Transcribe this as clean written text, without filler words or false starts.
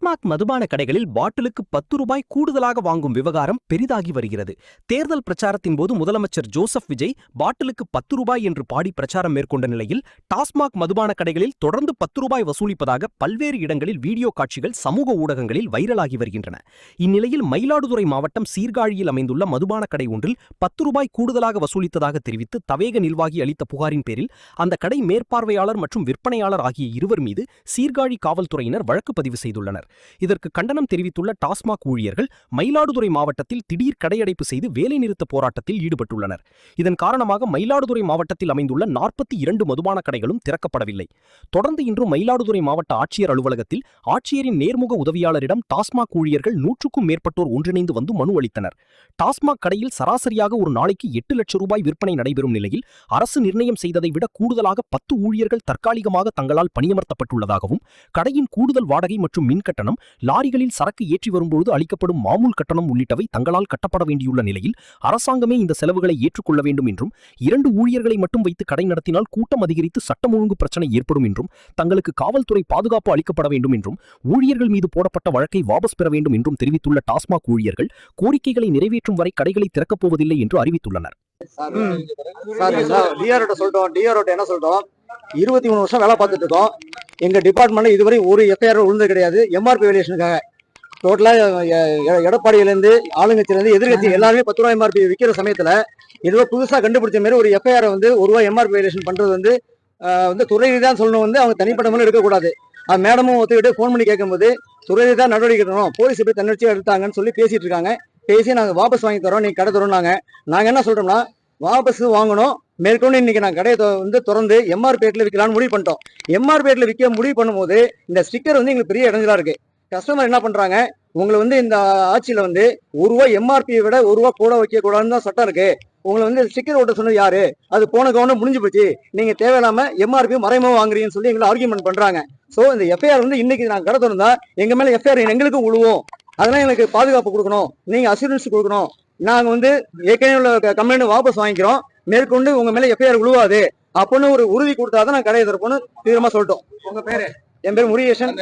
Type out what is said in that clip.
டாஸ்மாக் மதுபான கடைகளில் பாட்டிலுக்கு 10 ரூபாய் கூடுதலாக வாங்கும் விவகாரம் பெரிதாகி வருகிறது. தேர்தல் பிரச்சாரத்தின் போது முதலமைச்சர் ஜோசப் விஜய் பாட்டிலுக்கு 10 ரூபாய் என்று பாடி பிரச்சாரம் மேற்கொண்ட நிலையில் டாஸ்மாக் மதுபான கடைகளில் தொடர்ந்து 10 ரூபாய் வசூலிப்பதாக பல்வேறு இடங்களில் வீடியோ காட்சிகள் சமூக ஊடகங்களில் வைரலாகி வருகின்றன. இந்நிலையில் மயிலாடுதுறை மாவட்டம் சீர்காழியில் அமைந்துள்ள மதுபான கடை ஒன்றில் 10 ரூபாய் கூடுதலாக வசூலித்ததாக தெரிவித்து தவேக நிர்வாகி அளித்த புகாரின் பேரில் அந்த கடை மேற்பார்வையாளர் மற்றும் விற்பனையாளர் ஆகிய இருவர் மீது சீர்காழி காவல்துறையினர் வழக்கு பதிவு செய்துள்ளனர். இதற்கு கண்டனம் தெரிவித்துள்ள டாஸ்மாக் ஊழியர்கள் மயிலாடுதுறை மாவட்டத்தில் திடீர் கடையடைப்பு செய்து வேலைநிறுத்த போராட்டத்தில் ஈடுபட்டுள்ளனர். இதன் காரணமாக மயிலாடுதுறை மாவட்டத்தில் அமைந்துள்ள 42 மதுபான கடைகளும் திறக்கப்படவில்லை. தொடர்ந்து இன்று மயிலாடுதுறை மாவட்ட ஆட்சியர் அலுவலகத்தில் ஆட்சியரின் நேர்முக உதவியாளரிடம் டாஸ்மாக் ஊழியர்கள் 100க்கும் மேற்பட்டோர் ஒன்றிணைந்து வந்து மனு அளித்தனர். டாஸ்மாக் கடையில் சராசரியாக ஒரு நாளைக்கு 8 லட்சம் ரூபாய் விற்பனை நடைபெறும் நிலையில் அரசு நிர்ணயம் செய்ததை விட கூடுதலாக 10 ஊழியர்கள் தற்காலிகமாக தங்களால் பணியமர்த்தப்பட்டுள்ளதாகவும் கடையின் கூடுதல் வாடகை மற்றும் மின் கட்டணம், லாரிகளில் சரக்கு ஏற்றி வரும்போது அளிக்கப்படும் மாமூல் கட்டணம் உள்ளிட்டவை தங்களால் கட்டப்பட வேண்டியுள்ள நிலையில் அரசாங்கமே இந்த செலவுகளை ஏற்றுக்கொள்ள வேண்டும் என்றும் 2 ஊழியர்களை மட்டும் வைத்து கடை நடத்தினால் கூட்டம் அதிகரித்து சட்டம் ஒழுங்கு பிரச்சனை ஏற்படும் என்றும் தங்களுக்கு காவல்துறை பாதுகாப்பு அளிக்கப்பட வேண்டும் என்றும் ஊழியர்கள் மீது போடப்பட்ட வழக்கை வாபஸ் பெற வேண்டும் என்றும் தெரிவித்துள்ள டாஸ்மாக் ஊழியர்கள் கோரிக்கைகளை நிறைவேற்றும் வரை கடைகளை திறக்கப் போவதில்லை என்று அறிவித்துள்ளனர். 23 வருஷம் வேலை பார்த்துட்டு இருக்கோம். எங்க டிபார்ட்மெண்ட்ல இதுவரை ஒரு எஃப்ஐஆர் விழுந்தது கிடையாது. எம்ஆர்பி வேலியேஷனுக்காக டோட்டலா எடப்பாடியிலேருந்து ஆளுங்கட்சியிலேருந்து எதிர்கட்சி எல்லாருமே 10 ரூபாய் எம்ஆர்பி விற்கிற சமயத்துல ஏதோ புதுசா கண்டுபிடிச்ச மாதிரி ஒரு எஃப்ஐஆர் வந்து 1 ரூபாய் எம்ஆர்பி வேலியேஷன் பண்றது வந்து துறை ரீதியாக சொல்லணும். அவங்க தனிப்பட்ட முறையில் எடுக்கக்கூடாது. மேடமும் ஒத்துக்கிட்டு ஃபோன் பண்ணி கேட்கும்போது துறை ரீதியாக நடவடிக்கை எடுக்கணும், போலீஸ் எப்படி தன்னெழுச்சியாக எடுத்தாங்கன்னு சொல்லி பேசிட்டு இருக்காங்க. பேசி நாங்கள் வாபஸ் வாங்கி தரோம், நீங்க கடை தரோம். நாங்க என்ன சொல்றோம்னா வாபஸ் வாங்கணும். மேற்கொண்டு இன்னைக்கு நான் கடையை திறந்து எம்ஆர் பேட்ல விற்கலான்னு முடிவு பண்ணிட்டோம். எம்ஆர் பேட்ல விற்க முடிவு பண்ணும்போது இந்த ஸ்டிக்கர் எங்களுக்கு பெரிய இடைஞ்சலா இருக்கு. கஸ்டமர் என்ன பண்றாங்க, உங்களை இந்த ஆட்சியில 1 ரூபாய் எம்ஆர்பியை விட 1 ரூபாய் கூட வைக்க கூடாதுன்னு தான் சட்டம் இருக்கு. உங்களை ஸ்டிக்கர் ஓட்ட சொன்னது யாரு? அது போன கவனம் முடிஞ்சு போச்சு. நீங்க தேவையில்லாம எம்ஆர்பி மறைமுக வாங்குறீங்கன்னு சொல்லி எங்களை ஆர்கியூமெண்ட் பண்றாங்க. சோ இந்த எஃப்ஐஆர் இன்னைக்கு நான் கடை திறந்தா எங்க மேல எஃப்ஐஆர் எங்களுக்கும் விழுவோம். அதெல்லாம் எனக்கு பாதுகாப்பு கொடுக்கணும், நீங்க அசூரன்ஸ் கொடுக்கணும். நாங்க ஏற்கனவே உள்ள கம்ப்ளைண்ட் வாபஸ் வாங்கிக்கிறோம், மேற்கொண்டு உங்க மேல எஃப்ஐஆர் விழுவாது அப்படின்னு ஒரு உறுதி கொடுத்தாதான் நான் கடையை திறப்போம்னு தீவிரமா சொல்லிட்டோம். உங்க பேரு? என் பேர் முருகேசன்.